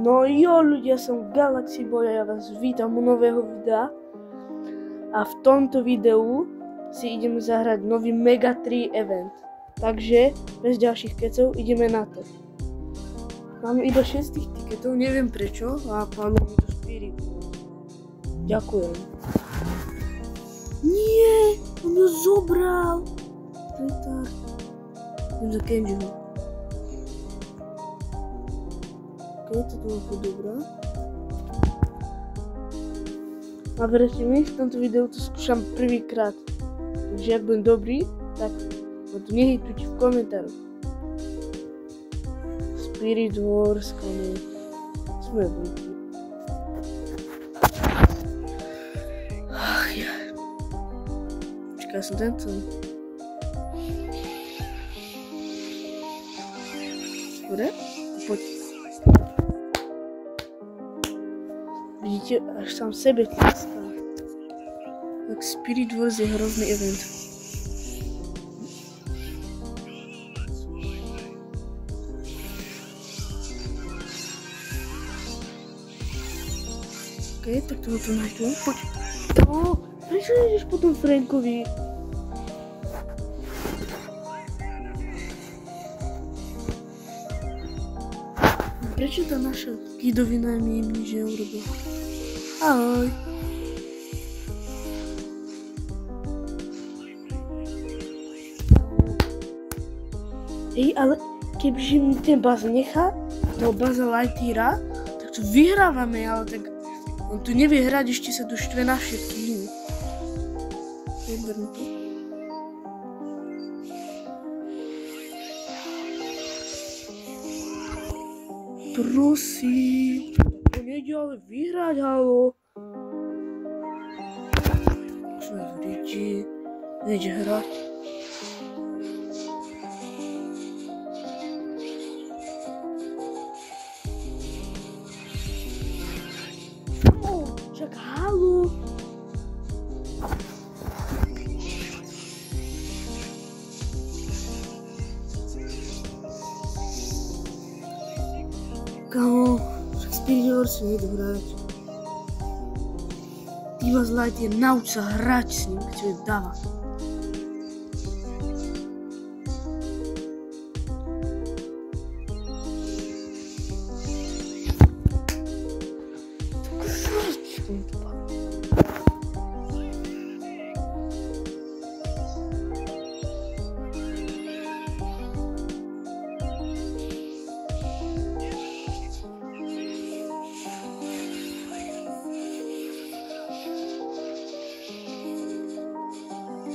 No jo ľudia, som Galaxy Boy a ja vás vítam u nového videa. A v tomto videu si ideme zahrať nový Mega 3 event. Takže bez ďalších kecov ideme na to. Máme iba 6 tiketov, neviem prečo, a padlo mi to Spirit. Ďakujem. Nie, on ho zobral. Retard. Idem za Kenjiho. To bolo dobrá. A verte mi, v tomto videu to skúšam prvýkrát. Takže ak budem dobrý, tak ma tu nehejtujte v komentároch. Spirit Wars, koniec. Sme blíky. Ach ja. Čakaj, som tento. Dobre? Poď. Vidíte, až sám sebe tleská. Tak Spirit Wars je hrozný event. Ok, tak toho tu nájdem. Poď. No, prečo nejdeš po tom Frankovi? Prečo tá naša kidovina mi nič neurobil? Ahoj. Hej, ale kebyže mi ten Buzz nechá, toho Buzza Lightyeara, tak to vyhrávame, ale tak on tu nevie hrať, ešte sa tu štve na všetkých. Vyberme to. Prosím, to nejde ale vyhrať, halo. Čo je v riti? Nejde hrať. Čak, halo. Kamo, však Spirit Wars si nejde hrať. Ty Buzz Lightyear, nauč sa hrať s ním, keď si ho dáva.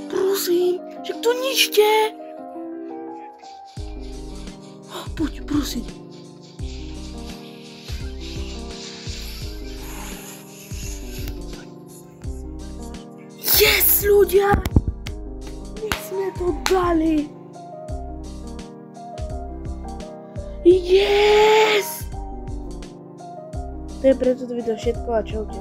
Prosím, však to ničte! Poď, prosím. Yes, ľudia! My sme to dali! Yes! To je pre toto video všetko a čaute.